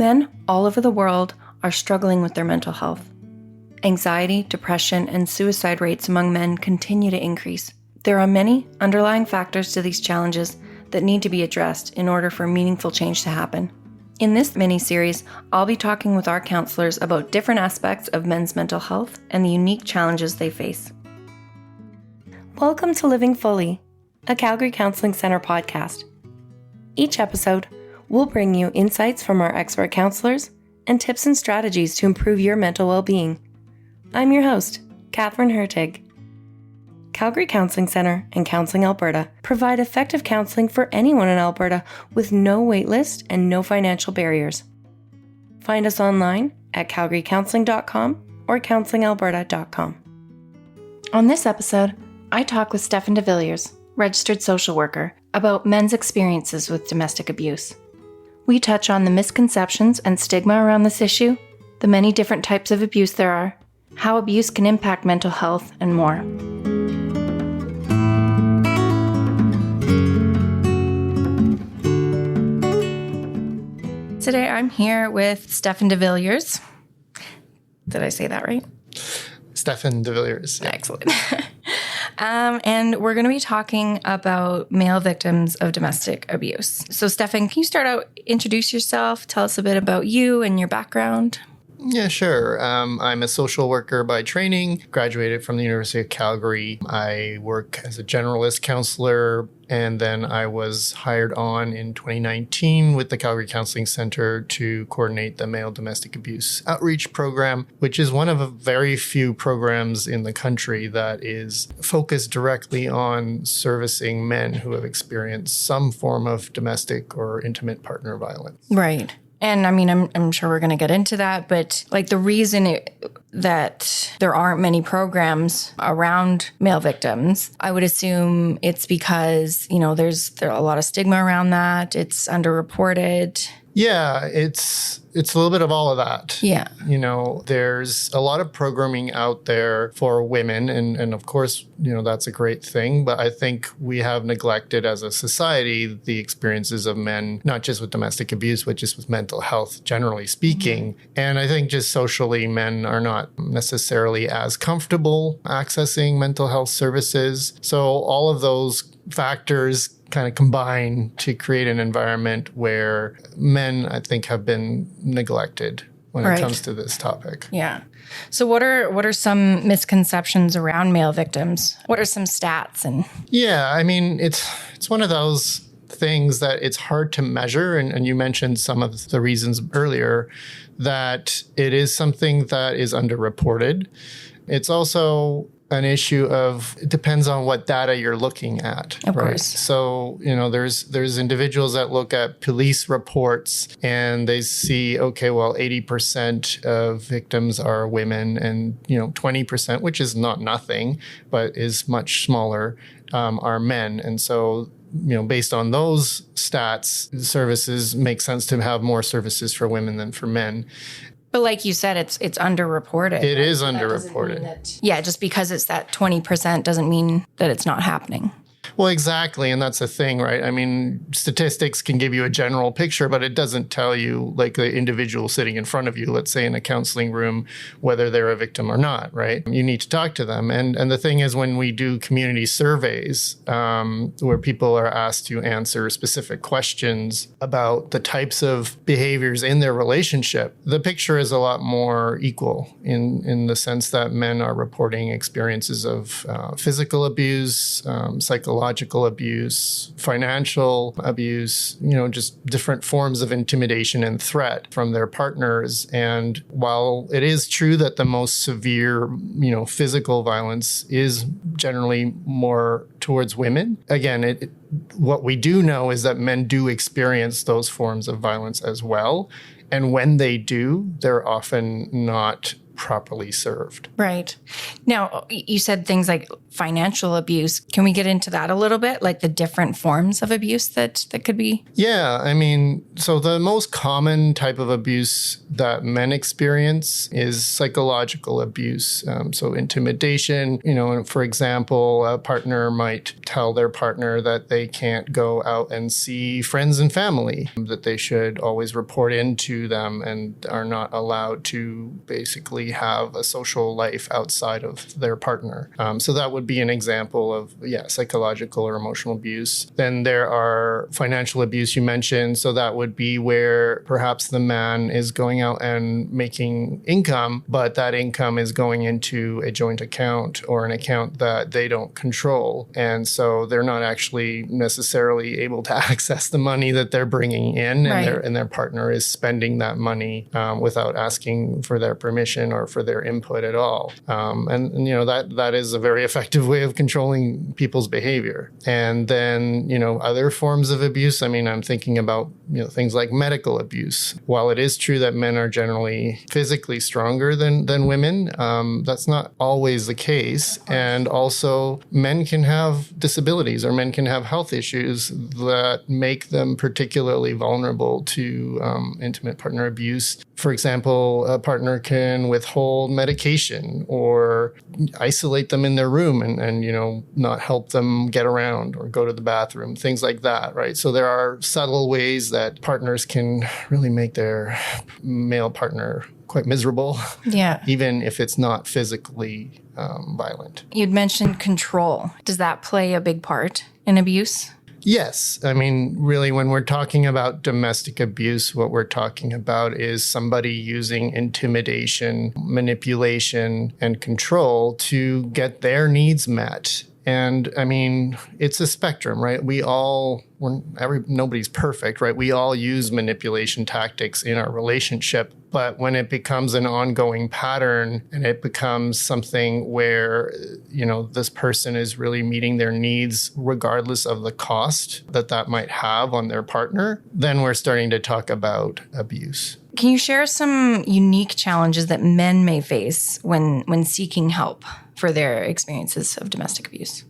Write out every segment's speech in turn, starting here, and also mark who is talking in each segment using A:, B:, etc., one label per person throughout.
A: Men all over the world are struggling with their mental health. Anxiety, depression, and suicide rates among men continue to increase. There are many underlying factors to these challenges that need to be addressed in order for meaningful change to happen. In this mini-series, I'll be talking with our counselors about different aspects of men's mental health and the unique challenges they face. Welcome to Living Fully, a Calgary Counseling Centre podcast. Each episode, we'll bring you insights from our expert counselors and tips and strategies to improve your mental well-being. I'm your host, Katherine Hurtig. Calgary Counseling Centre and Counseling Alberta provide effective counseling for anyone in Alberta with no waitlist and no financial barriers. Find us online at calgarycounseling.com or counselingalberta.com. On this episode, I talk with Stefan De Villiers, registered social worker, about men's experiences with domestic abuse. We touch on the misconceptions and stigma around this issue, the many different types of abuse there are, how abuse can impact mental health, and more. Today I'm here with Stefan De Villiers. Did I say that right?
B: Stefan De Villiers.
A: Yeah. Excellent. And we're going to be talking about male victims of domestic abuse. So Stefan, can you start out, introduce yourself, tell us a bit about you and your background?
B: Yeah, sure. I'm a social worker by training, graduated from the University of Calgary. I work as a generalist counselor, and then I was hired on in 2019 with the Calgary Counseling Centre to coordinate the male domestic abuse outreach program, which is one of a very few programs in the country that is focused directly on servicing men who have experienced some form of domestic or intimate partner violence.
A: Right. And I mean, I'm sure we're going to get into that, but like the reason that there aren't many programs around male victims, I would assume it's because, there's a lot of stigma around that. It's underreported.
B: Yeah, it's a little bit of all of that.
A: Yeah.
B: There's a lot of programming out there for women. And of course, that's a great thing. But I think we have neglected as a society the experiences of men, not just with domestic abuse, but just with mental health, generally speaking. Mm-hmm. And I think just socially, men are not necessarily as comfortable accessing mental health services. So all of those factors kind of combine to create an environment where men, I think, have been neglected when it comes to this topic.
A: Yeah. So what are some misconceptions around male victims? What are some stats?
B: Yeah, I mean, it's one of those things that it's hard to measure. And you mentioned some of the reasons earlier that it is something that is underreported. It's also an issue of, it depends on what data you're looking at.
A: Of
B: right?
A: course.
B: So, there's individuals that look at police reports and they see, okay, well, 80% of victims are women and, 20%, which is not nothing, but is much smaller, are men. And so, based on those stats, services make sense to have more services for women than for men.
A: But like you said, it's underreported.
B: It is underreported.
A: Yeah, just because it's that 20% doesn't mean that it's not happening.
B: Well, exactly. And that's the thing, right? I mean, statistics can give you a general picture, but it doesn't tell you, like the individual sitting in front of you, let's say in a counseling room, whether they're a victim or not, right? You need to talk to them. And the thing is, when we do community surveys where people are asked to answer specific questions about the types of behaviors in their relationship, the picture is a lot more equal in the sense that men are reporting experiences of physical abuse, psychological abuse, financial abuse, just different forms of intimidation and threat from their partners. And while it is true that the most severe, physical violence is generally more towards women, again, what we do know is that men do experience those forms of violence as well. And when they do, they're often not
C: properly served.
A: Right. Now, you said things like financial abuse. Can we get into that a little bit? Like the different forms of abuse that could be?
C: Yeah, I mean, so the most common type of abuse that men experience is psychological abuse. So intimidation, for example, a partner might tell their partner that they can't go out and see friends and family, that they should always report in to them and are not allowed to basically have a social life outside of their partner. So that would be an example of, psychological or emotional abuse. Then there are financial abuse you mentioned. So that would be where perhaps the man is going out and making income, but that income is going into a joint account or an account that they don't control. And so they're not actually necessarily able to access the money that they're bringing in,
A: right.
C: and their partner is spending that money without asking for their permission or for their input at all. That is a very effective way of controlling people's behavior. And then, other forms of abuse, I'm thinking about, things like medical abuse. While it is true that men are generally physically stronger than women, that's not always the case. And also men can have disabilities or men can have health issues that make them particularly vulnerable to intimate partner abuse. For example, a partner can withhold medication or isolate them in their room and not help them get around or go to the bathroom, things like that, right? So there are subtle ways that partners can really make their male partner quite miserable, even if it's not physically violent.
A: You'd mentioned control. Does that play a big part in abuse?
C: Yes. Really, when we're talking about domestic abuse, what we're talking about is somebody using intimidation, manipulation, and control to get their needs met. And it's a spectrum, right? Nobody's perfect, right? We all use manipulation tactics in our relationship. But when it becomes an ongoing pattern and it becomes something where, this person is really meeting their needs regardless of the cost that might have on their partner, then we're starting to talk about abuse.
A: Can you share some unique challenges that men may face when seeking help for their experiences of domestic abuse?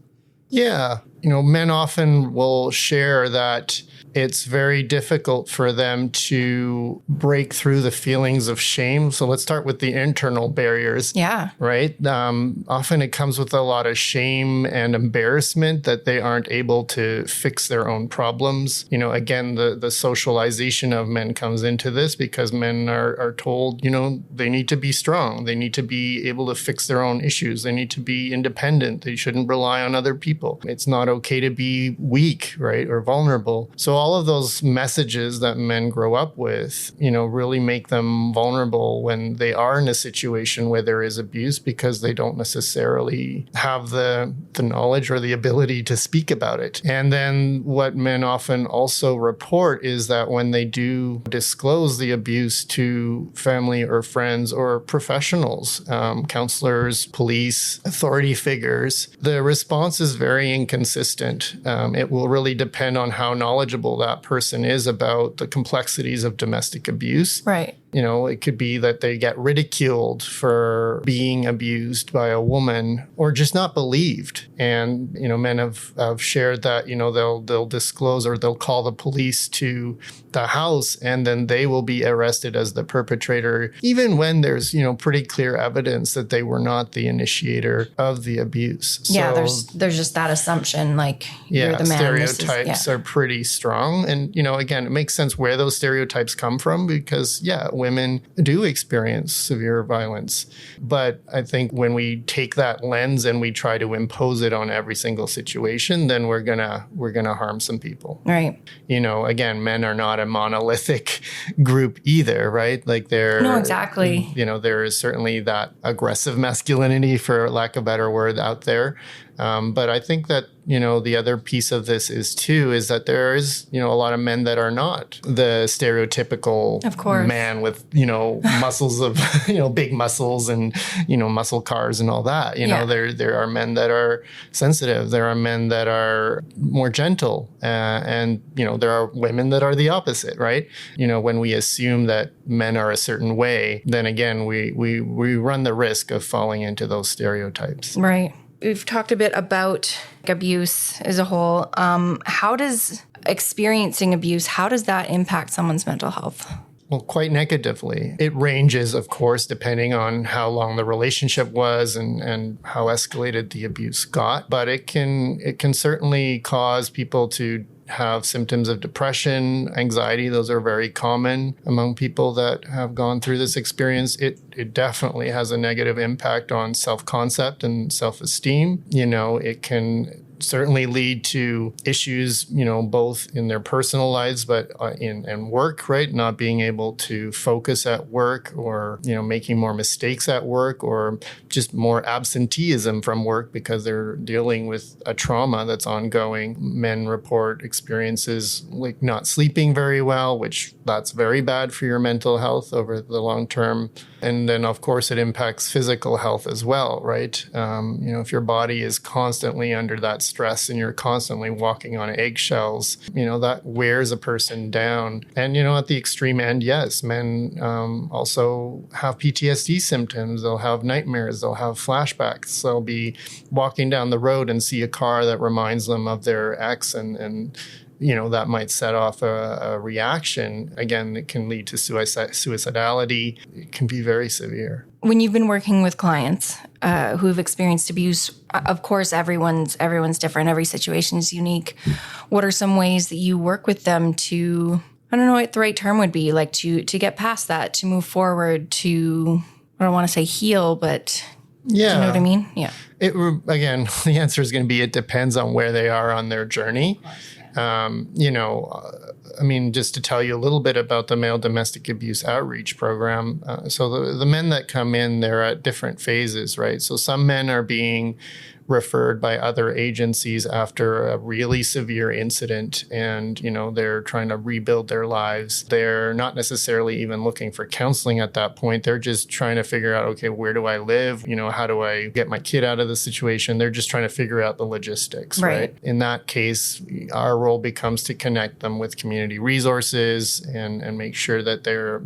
C: Yeah. Men often will share that it's very difficult for them to break through the feelings of shame. So let's start with the internal barriers.
A: Yeah.
C: Right? Often it comes with a lot of shame and embarrassment that they aren't able to fix their own problems. Again, the socialization of men comes into this because men are told, they need to be strong. They need to be able to fix their own issues. They need to be independent. They shouldn't rely on other people. It's not okay to be weak, right? Or vulnerable. So all of those messages that men grow up with, really make them vulnerable when they are in a situation where there is abuse because they don't necessarily have the knowledge or the ability to speak about it. And then what men often also report is that when they do disclose the abuse to family or friends or professionals, counselors, police, authority figures, the response is very inconsistent. It will really depend on how knowledgeable that person is about the complexities of domestic abuse.
A: Right.
C: It could be that they get ridiculed for being abused by a woman or just not believed. And, men have shared that, they'll disclose or they'll call the police to the house and then they will be arrested as the perpetrator, even when there's, pretty clear evidence that they were not the initiator of the abuse.
A: Yeah, there's just that assumption, like you're the man.
C: Stereotypes are pretty strong. And, again, it makes sense where those stereotypes come from because, women do experience severe violence. But I think when we take that lens and we try to impose it on every single situation, then we're gonna harm some people.
A: Right.
C: Again, men are not a monolithic group either, right? Like
A: No, exactly.
C: There is certainly that aggressive masculinity, for lack of a better word, out there. But I think that, the other piece of this is that there is, a lot of men that are not the stereotypical
A: of course
C: man with, muscles of, big muscles and, muscle cars and all that. There are men that are sensitive. There are men that are more gentle. And there are women that are the opposite, right? When we assume that men are a certain way, then again, we run the risk of falling into those stereotypes.
A: Right. We've talked a bit about abuse as a whole. How does experiencing abuse, how does that impact someone's mental health?
C: Well, quite negatively. It ranges, of course, depending on how long the relationship was and how escalated the abuse got. But it can certainly cause people to have symptoms of depression, anxiety. Those are very common among people that have gone through this experience. It definitely has a negative impact on self-concept and self-esteem. It can certainly lead to issues, both in their personal lives, but in work, right? Not being able to focus at work, or, making more mistakes at work, or just more absenteeism from work because they're dealing with a trauma that's ongoing. Men report experiences like not sleeping very well, which that's very bad for your mental health over the long term. And then, of course, it impacts physical health as well, right? If your body is constantly under that stress and you're constantly walking on eggshells, that wears a person down. And, at the extreme end, yes, men also have PTSD symptoms. They'll have nightmares. They'll have flashbacks. They'll be walking down the road and see a car that reminds them of their ex, and that might set off a reaction. Again, it can lead to suicidality. It can be very severe.
A: When you've been working with clients who have experienced abuse, of course, everyone's different. Every situation is unique. What are some ways that you work with them to, I don't know what the right term would be, like to get past that, to move forward, to, I don't want to say heal, but
C: yeah.
A: Do you know what I mean? Yeah.
C: Again, the answer is going to be it depends on where they are on their journey. Just to tell you a little bit about the male domestic abuse outreach program. So the men that come in, they're at different phases, right? So some men are being referred by other agencies after a really severe incident, and they're trying to rebuild their lives. They're not necessarily even looking for counseling at that point. They're just trying to figure out, okay, where do I live? How do I get my kid out of the situation? They're just trying to figure out the logistics, right? In that case, our role becomes to connect them with community resources and make sure that they're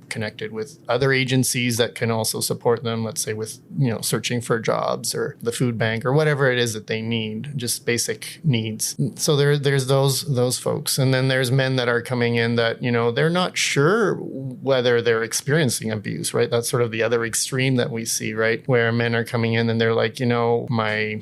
C: connected with other agencies that can also support them, let's say with searching for jobs or the food bank or whatever it is that they need, just basic needs. So there's those folks. And then there's men that are coming in that, they're not sure whether they're experiencing abuse, right? That's sort of the other extreme that we see, right? Where men are coming in and they're like, my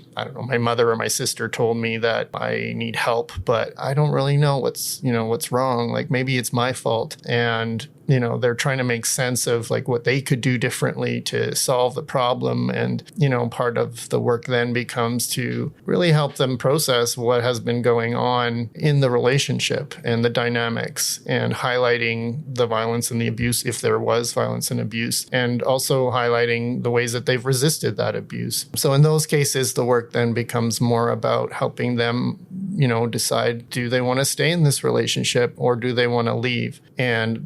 C: mother or my sister told me that I need help, but I don't really know what's wrong. Like maybe it's my fault. And they're trying to make sense of like what they could do differently to solve the problem. And, part of the work then becomes to really help them process what has been going on in the relationship and the dynamics, and highlighting the violence and the abuse, if there was violence and abuse, and also highlighting the ways that they've resisted that abuse. So in those cases, the work then becomes more about helping them, decide, do they want to stay in this relationship or do they want to leave? And,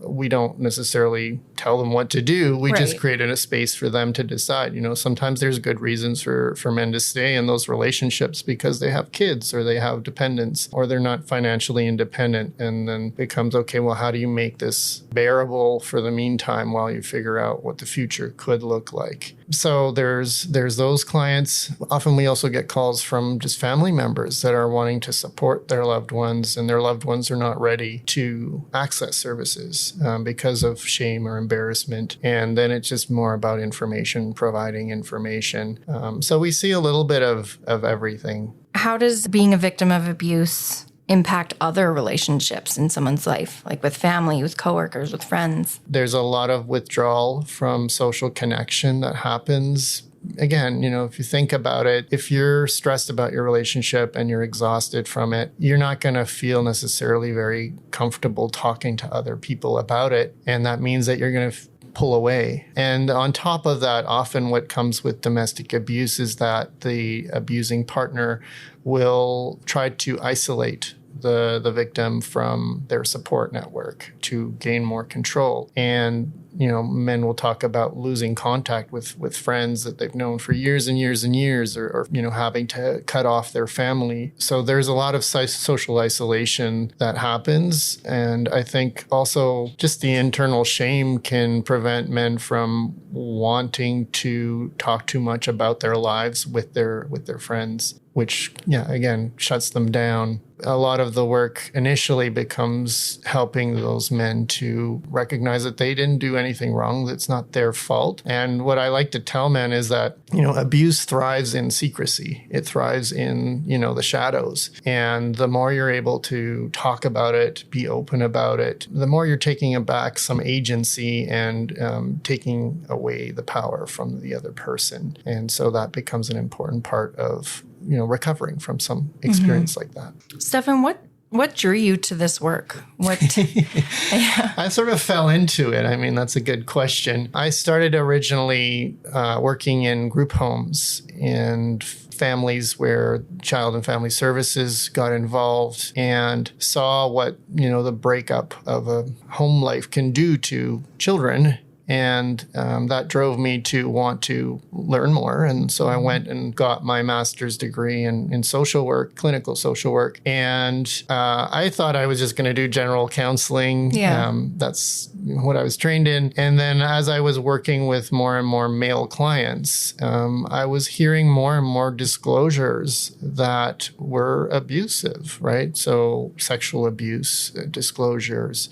C: we don't necessarily tell them what to do. We just created a space for them to decide. Sometimes there's good reasons for men to stay in those relationships because they have kids or they have dependents or they're not financially independent. And then it becomes, okay, well, how do you make this bearable for the meantime while you figure out what the future could look like? So there's those clients. Often we also get calls from just family members that are wanting to support their loved ones, and their loved ones are not ready to access services because of shame or embarrassment. And then it's just more about information, providing information. So we see a little bit of everything.
A: How does being a victim of abuse impact other relationships in someone's life, like with family, with coworkers, with friends?
C: There's a lot of withdrawal from social connection that happens. Again, if you think about it, if you're stressed about your relationship and you're exhausted from it, you're not going to feel necessarily very comfortable talking to other people about it. And that means that you're going to
B: pull away. And on top of that, often what comes with domestic abuse is that the abusing partner will try to isolate the victim from their support network to gain more control. And, men will talk about losing contact with friends that they've known for years and years and years, or having to cut off their family. So there's a lot of social isolation that happens. And I think also just the internal shame can prevent men from wanting to talk too much about their lives with their friends, which, again, shuts them down. A lot of the work initially becomes helping those men to recognize that they didn't do anything wrong, that it's not their fault. And what I like to tell men is that, abuse thrives in secrecy. It thrives in, the shadows. And the more you're able to talk about it, be open about it, the more you're taking back some agency and taking away the power from the other person. And so that becomes an important part of recovering from some experience like that.
A: Stefan, what drew you to this work?
B: I sort of fell into it. I mean, that's a good question. I started originally working in group homes and families where Child and Family Services got involved and saw what, the breakup of a home life can do to children. And that drove me to want to learn more. And so I went and got my master's degree in social work, clinical social work. And I thought I was just going to do general counseling.
A: Yeah.
B: That's what I was trained in. And then as I was working with more and more male clients, I was hearing more and more disclosures that were abusive, right? So sexual abuse disclosures,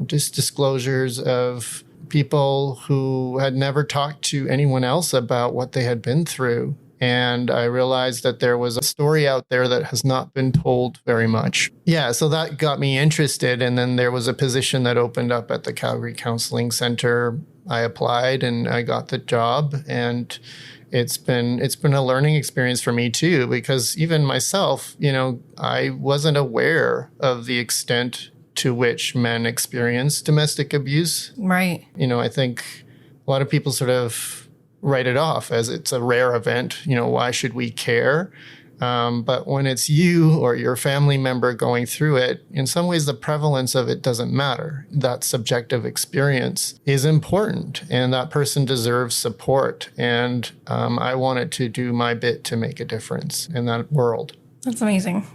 B: just disclosures of people who had never talked to anyone else about what they had been through. And I realized that there was a story out there that has not been told very much. Yeah, so that got me interested. And then there was a position that opened up at the Calgary Counseling Center. I applied and I got the job. And it's been a learning experience for me too, because even myself, I wasn't aware of the extent to which men experience domestic abuse.
A: Right.
B: I think a lot of people sort of write it off as it's a rare event. Why should we care? But when it's you or your family member going through it, in some ways, the prevalence of it doesn't matter. That subjective experience is important, and that person deserves support. And I wanted to do my bit to make a difference in that world.
A: That's amazing.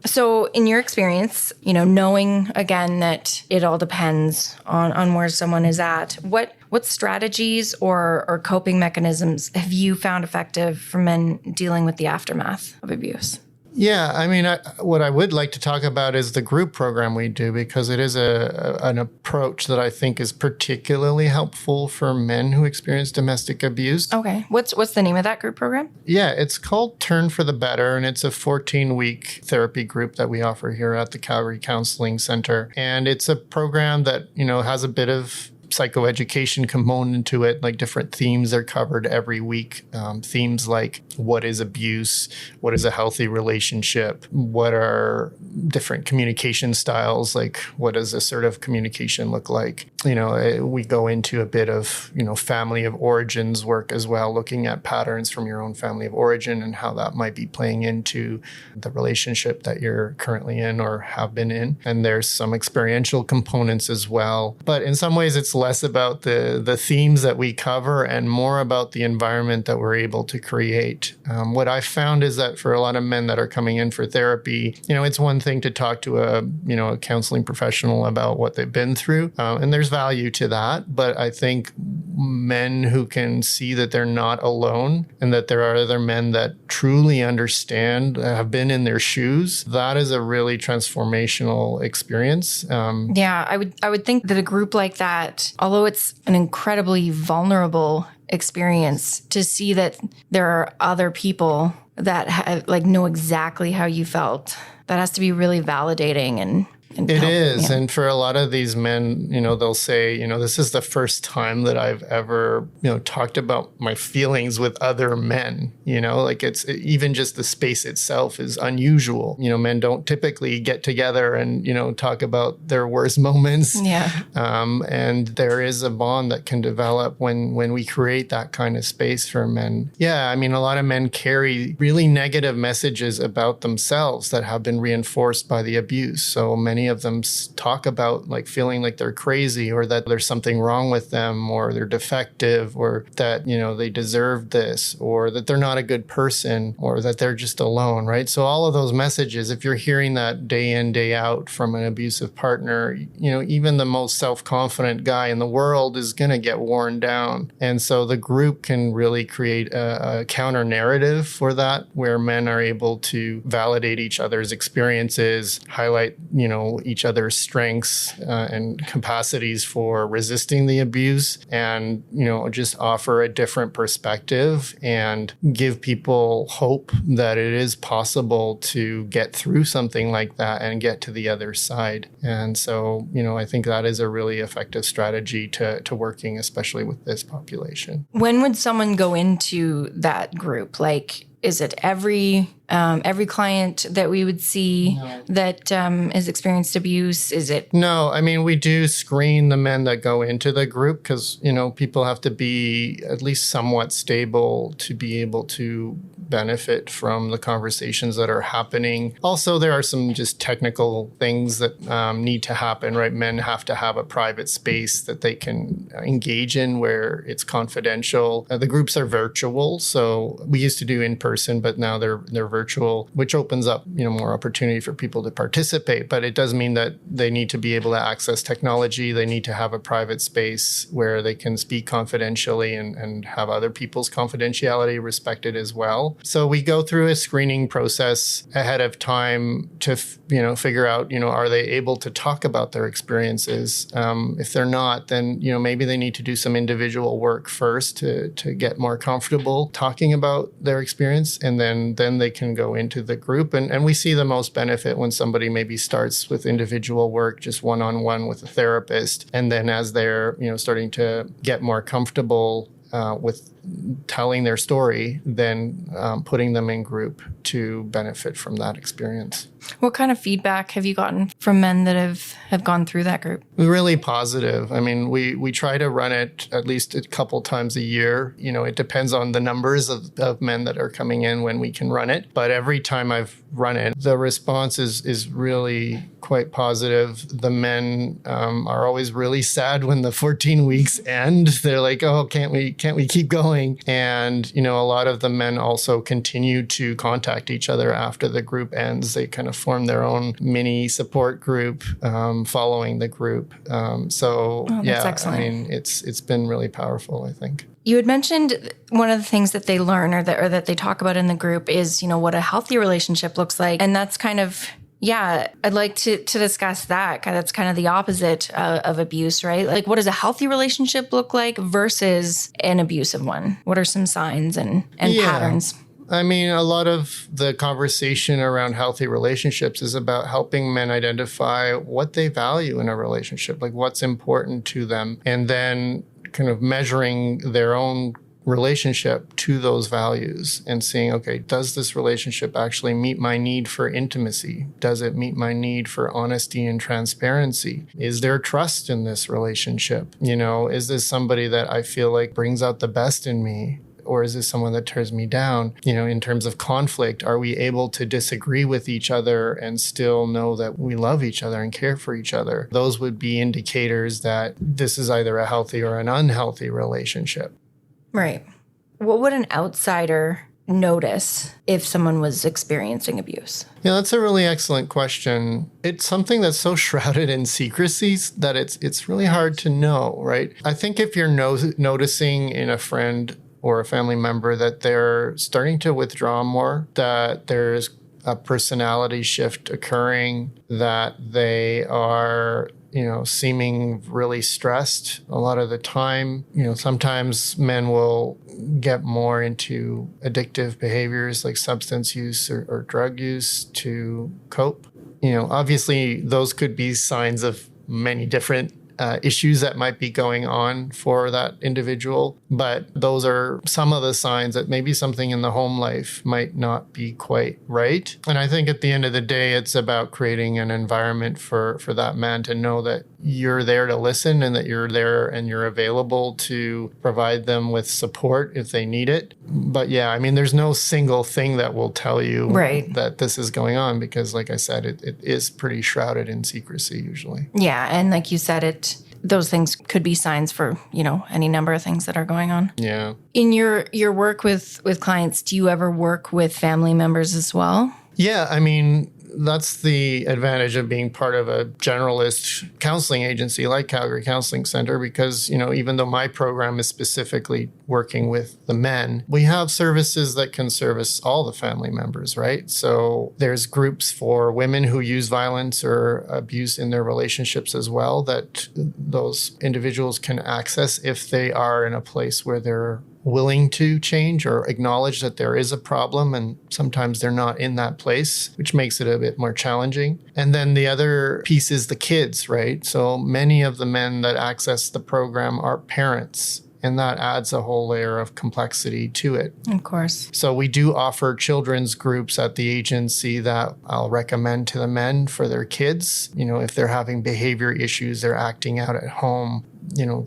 A: So in your experience, knowing again that it all depends on where someone is at, what strategies or coping mechanisms have you found effective for men dealing with the aftermath of abuse?
B: Yeah, I mean, what I would like to talk about is the group program we do, because it is an approach that I think is particularly helpful for men who experience domestic abuse.
A: Okay. What's the name of that group program?
B: Yeah, it's called Turn for the Better, and it's a 14-week therapy group that we offer here at the Calgary Counseling Center. And it's a program that, has a bit of psychoeducation component to it, like different themes are covered every week. Themes like what is abuse, what is a healthy relationship, what are different communication styles, like what does assertive communication look like. We go into a bit of, family of origins work as well, looking at patterns from your own family of origin and how that might be playing into the relationship that you're currently in or have been in. And there's some experiential components as well. But in some ways, it's less about the themes that we cover and more about the environment that we're able to create. What I found is that for a lot of men that are coming in for therapy, it's one thing to talk to a counseling professional about what they've been through, and there's value to that. But I think men who can see that they're not alone and that there are other men that truly understand, have been in their shoes, that is a really transformational experience.
A: Yeah, I would think that a group like that, although it's an incredibly vulnerable experience, to see that there are other people that know exactly how you felt, that has to be really validating. And
B: It is. And for a lot of these men, they'll say, this is the first time that I've ever, talked about my feelings with other men, like it's even just the space itself is unusual. Men don't typically get together and, talk about their worst moments.
A: Yeah.
B: And there is a bond that can develop when we create that kind of space for men. Yeah. I mean, a lot of men carry really negative messages about themselves that have been reinforced by the abuse. So many of them talk about like feeling like they're crazy or that there's something wrong with them or they're defective or that, they deserve this or that they're not a good person or that they're just alone, right? So all of those messages, if you're hearing that day in, day out from an abusive partner, even the most self-confident guy in the world is going to get worn down. And so the group can really create a counter narrative for that where men are able to validate each other's experiences, highlight, each other's strengths and capacities for resisting the abuse and, just offer a different perspective and give people hope that it is possible to get through something like that and get to the other side. And so, I think that is a really effective strategy to working, especially with this population.
A: When would someone go into that group? Like, is it every client that we would see that has experienced abuse? Is it?
B: No, I mean, we do screen the men that go into the group because, people have to be at least somewhat stable to be able to benefit from the conversations that are happening. Also, there are some just technical things that need to happen, right? Men have to have a private space that they can engage in where it's confidential. The groups are virtual. So we used to do in person, but now they're virtual, which opens up, more opportunity for people to participate. But it does mean that they need to be able to access technology. They need to have a private space where they can speak confidentially and have other people's confidentiality respected as well. So we go through a screening process ahead of time to, figure out, are they able to talk about their experiences? If they're not, then, maybe they need to do some individual work first to get more comfortable talking about their experience. And then they can go into the group. And we see the most benefit when somebody maybe starts with individual work, just one-on-one with a therapist. And then as they're, starting to get more comfortable with telling their story, then putting them in group to benefit from that experience.
A: What kind of feedback have you gotten from men that have gone through that group?
B: Really positive. I mean, we try to run it at least a couple times a year. It depends on the numbers of men that are coming in when we can run it. But every time I've run it, the response is really quite positive. The men are always really sad when the 14 weeks end. They're like, oh, can't we keep going? And, a lot of the men also continue to contact each other after the group ends. They kind of form their own mini support group following the group. That's excellent. I mean, it's been really powerful, I think.
A: You had mentioned one of the things that they learn or that they talk about in the group is, what a healthy relationship looks like. And that's kind of, I'd like to discuss that. That's kind of the opposite of abuse, right? Like, what does a healthy relationship look like versus an abusive one? What are some signs and patterns?
B: I mean, a lot of the conversation around healthy relationships is about helping men identify what they value in a relationship, like what's important to them, and then kind of measuring their own relationship to those values and seeing, okay, does this relationship actually meet my need for intimacy? Does it meet my need for honesty and transparency? Is there trust in this relationship? Is this somebody that I feel like brings out the best in me? Or is this someone that tears me down? In terms of conflict, are we able to disagree with each other and still know that we love each other and care for each other? Those would be indicators that this is either a healthy or an unhealthy relationship.
A: Right. What would an outsider notice if someone was experiencing abuse?
B: Yeah, that's a really excellent question. It's something that's so shrouded in secrecy that it's really hard to know, right? I think if you're noticing in a friend or a family member that they're starting to withdraw more, that there's a personality shift occurring, that they are, seeming really stressed a lot of the time. Sometimes men will get more into addictive behaviors like substance use or drug use to cope. Obviously those could be signs of many different issues that might be going on for that individual. But those are some of the signs that maybe something in the home life might not be quite right. And I think at the end of the day, it's about creating an environment for that man to know that you're there to listen and that you're there and you're available to provide them with support if they need it. But yeah, I mean, there's no single thing that will tell you that this is going on because, like I said, it is pretty shrouded in secrecy usually.
A: Yeah. And like you said, those things could be signs for, any number of things that are going on.
B: Yeah.
A: In your work with clients, do you ever work with family members as well?
B: Yeah. I mean, that's the advantage of being part of a generalist counseling agency like Calgary Counseling Center, because, even though my program is specifically working with the men, we have services that can service all the family members, right? So there's groups for women who use violence or abuse in their relationships as well that those individuals can access if they are in a place where they're willing to change or acknowledge that there is a problem, and sometimes they're not in that place, which makes it a bit more challenging. And then the other piece is the kids, right? So many of the men that access the program are parents, and that adds a whole layer of complexity to it.
A: Of course.
B: So we do offer children's groups at the agency that I'll recommend to the men for their kids. If they're having behavior issues, they're acting out at home,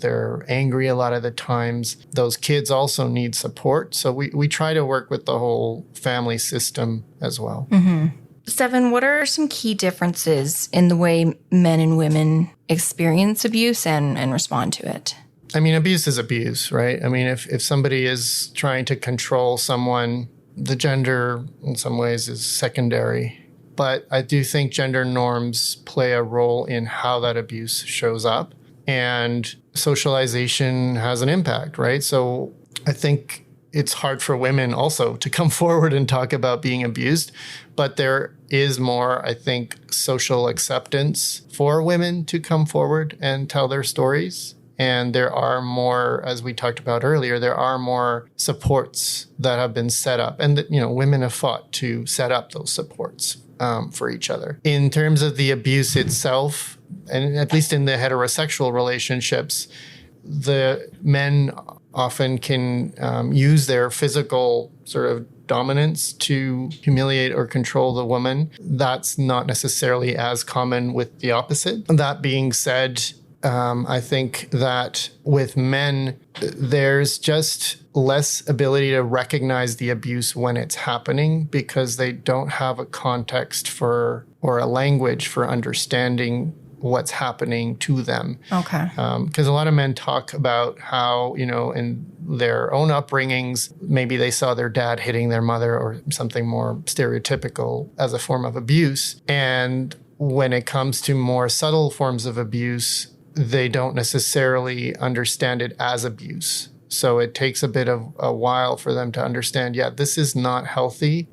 B: they're angry a lot of the times. Those kids also need support. So we try to work with the whole family system as well.
A: Mm-hmm. Stefan, what are some key differences in the way men and women experience abuse and respond to it?
B: I mean, abuse is abuse, right? I mean, if somebody is trying to control someone, the gender in some ways is secondary. But I do think gender norms play a role in how that abuse shows up. And socialization has an impact, right? So I think it's hard for women also to come forward and talk about being abused, but there is more, I think, social acceptance for women to come forward and tell their stories. And there are more, as we talked about earlier, there are more supports that have been set up, and that, women have fought to set up those supports for each other. In terms of the abuse itself, and at least in the heterosexual relationships, the men often can use their physical sort of dominance to humiliate or control the woman. That's not necessarily as common with the opposite. That being said, I think that with men, there's just less ability to recognize the abuse when it's happening because they don't have a context for or a language for understanding what's happening to them.
A: Okay.
B: Because a lot of men talk about how, in their own upbringings, maybe they saw their dad hitting their mother or something more stereotypical as a form of abuse. And when it comes to more subtle forms of abuse, they don't necessarily understand it as abuse. So it takes a bit of a while for them to understand, this is not healthy.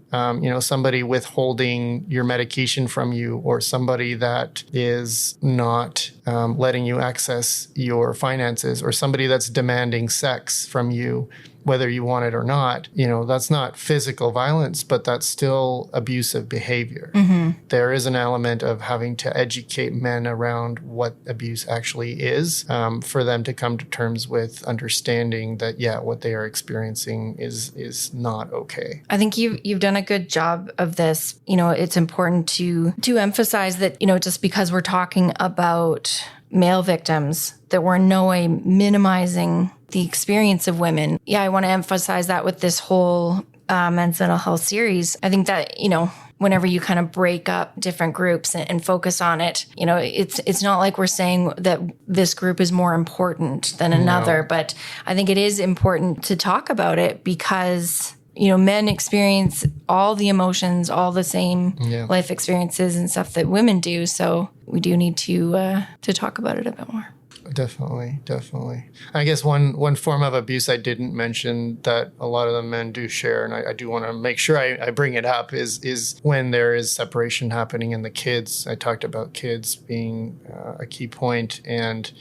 B: Somebody withholding your medication from you, or somebody that is not letting you access your finances, or somebody that's demanding sex from you, whether you want it or not, that's not physical violence, but that's still abusive behavior. Mm-hmm. There is an element of having to educate men around what abuse actually is, for them to come to terms with understanding that, what they are experiencing is not okay.
A: I think you've done a good job of this. It's important to emphasize that, just because we're talking about male victims, that we're in no way minimizing the experience of women. Yeah, I want to emphasize that with this whole men's mental health series. I think that, whenever you kind of break up different groups and focus on it, it's not like we're saying that this group is more important than another, but I think it is important to talk about it because, men experience all the emotions, all the same life experiences and stuff that women do. So we do need to talk about it a bit more.
C: Definitely. I guess one form of abuse I didn't mention that a lot of the men do share, and I do want to make sure I bring it up, is when there is separation happening in the kids. I talked about kids being a key point, and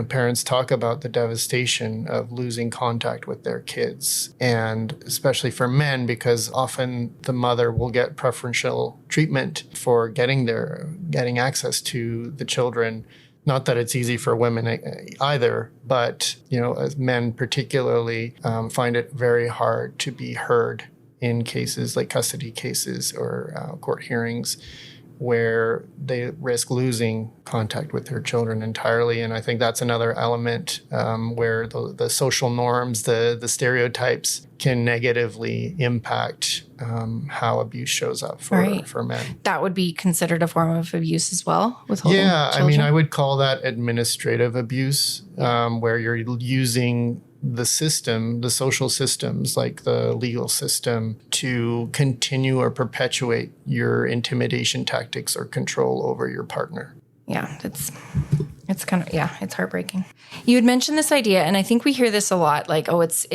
C: parents talk about the devastation of losing contact with their kids, and especially for men, because often the mother will get preferential treatment for getting access to the children. Not that it's easy for women either, but as men particularly find it very hard to be heard in cases like custody cases or court hearings, where they risk losing contact with their children entirely. And I think that's another element where the social norms, the stereotypes can negatively impact how abuse shows up for men.
A: That would be considered a form of abuse as well, withholding children?
C: I mean, I would call that administrative abuse, where you're using the system, the social systems like the legal system, to continue or perpetuate your intimidation tactics or control over your partner.
A: Yeah, it's kind of, it's heartbreaking. You had mentioned this idea, and I think we hear this a lot, like, oh, it's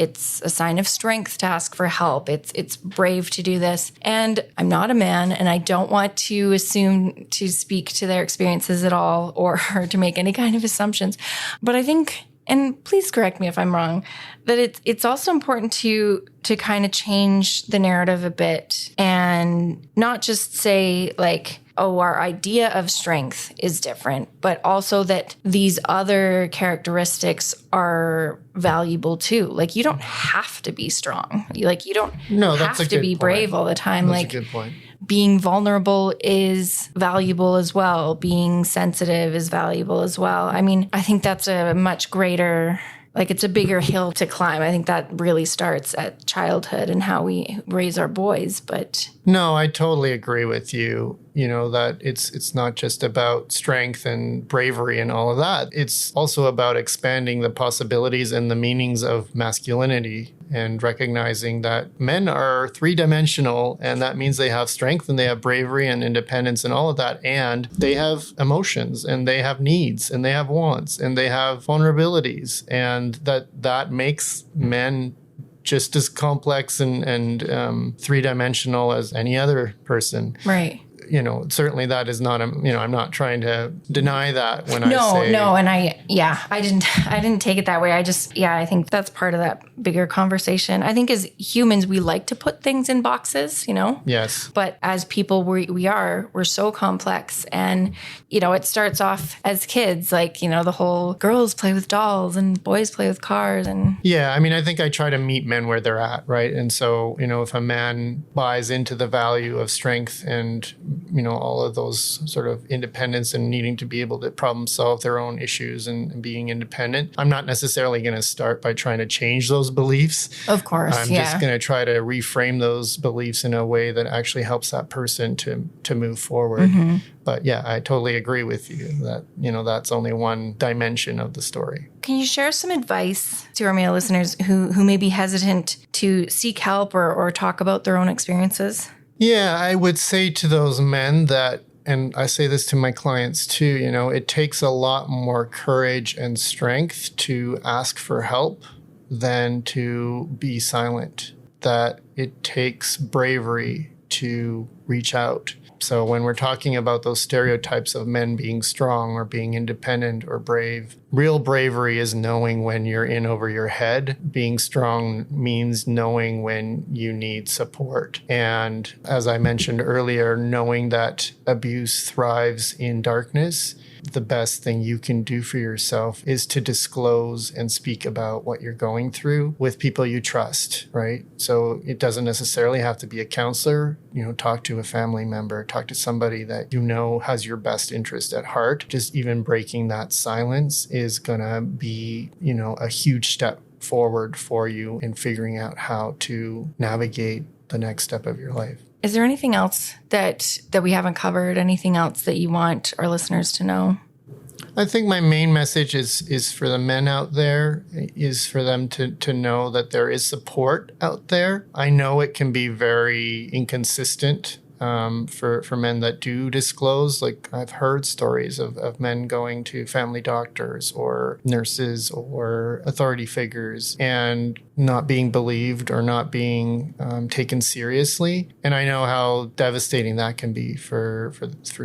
A: a sign of strength to ask for help. It's brave to do this. And I'm not a man, and I don't want to assume to speak to their experiences at all or to make any kind of assumptions. But I think, and please correct me if I'm wrong, that it's also important to kind of change the narrative a bit and not just say like, oh, our idea of strength is different, but also that these other characteristics are valuable too. Like, you don't have to be strong. Like, you don't have to be brave all the time.
C: That's a good point.
A: Being vulnerable is valuable as well. Being sensitive is valuable as well. I mean, I think that's a much greater, like, it's a bigger hill to climb. I think that really starts at childhood and how we raise our boys. But
C: no, I totally agree with you. That it's not just about strength and bravery and all of that. It's also about expanding the possibilities and the meanings of masculinity and recognizing that men are three-dimensional, and that means they have strength and they have bravery and independence and all of that. And they have emotions and they have needs and they have wants and they have vulnerabilities, and that makes men just as complex and three-dimensional as any other person.
A: Right.
C: Certainly that is not I'm not trying to deny that when I say.
A: No. And I didn't take it that way. I think that's part of that bigger conversation. I think as humans, we like to put things in boxes,
C: Yes.
A: But as people, we're so complex. And, it starts off as kids, like, the whole girls play with dolls and boys play with cars. And
C: yeah, I mean, I think I try to meet men where they're at, right? And so, if a man buys into the value of strength and all of those sort of independence and needing to be able to problem solve their own issues and being independent, I'm not necessarily going to start by trying to change those beliefs.
A: Of course,
C: I'm just going to try to reframe those beliefs in a way that actually helps that person to move forward. Mm-hmm. But yeah, I totally agree with you that, that's only one dimension of the story.
A: Can you share some advice to our male listeners who may be hesitant to seek help or talk about their own experiences?
C: Yeah, I would say to those men that, and I say this to my clients too, it takes a lot more courage and strength to ask for help than to be silent. That it takes bravery to reach out. So when we're talking about those stereotypes of men being strong or being independent or brave, real bravery is knowing when you're in over your head. Being strong means knowing when you need support. And as I mentioned earlier, knowing that abuse thrives in darkness. The best thing you can do for yourself is to disclose and speak about what you're going through with people you trust, right? So it doesn't necessarily have to be a counselor. Talk to a family member, talk to somebody that has your best interest at heart. Just even breaking that silence is going to be, a huge step forward for you in figuring out how to navigate the next step of your life.
A: Is there anything else that we haven't covered? Anything else that you want our listeners to know?
C: I think my main message is for the men out there, is for them to know that there is support out there. I know it can be very inconsistent for men that do disclose. Like I've heard stories of men going to family doctors or nurses or authority figures and not being believed or not being taken seriously. And I know how devastating that can be for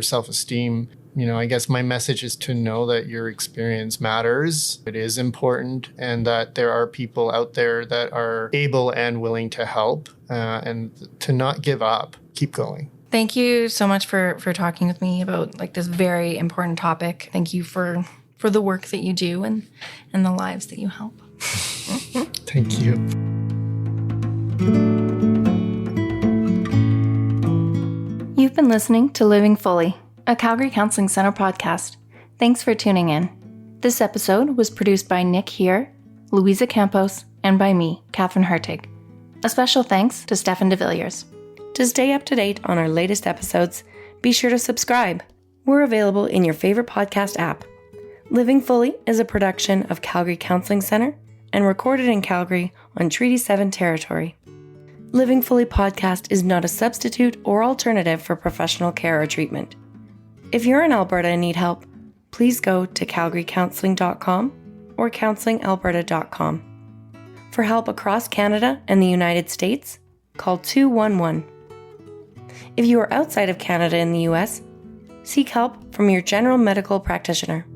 C: self-esteem. I guess my message is to know that your experience matters. It is important, and that there are people out there that are able and willing to help, and to not give up. Keep going.
A: Thank you so much for talking with me about like this very important topic. Thank you for the work that you do and the lives that you help.
C: Thank you.
A: You've been listening to Living Fully, a Calgary Counseling Center podcast. Thanks for tuning in. This episode was produced by Nick here, Louisa Campos, and by me, Katherine Hurtig. A special thanks to Stefan De Villiers. To stay up to date on our latest episodes, be sure to subscribe. We're available in your favorite podcast app. Living Fully is a production of Calgary Counseling Center and recorded in Calgary on Treaty 7 territory. Living Fully podcast is not a substitute or alternative for professional care or treatment. If you're in Alberta and need help, please go to calgarycounseling.com or counselingalberta.com. For help across Canada and the United States, call 211. If you are outside of Canada and the US, seek help from your general medical practitioner.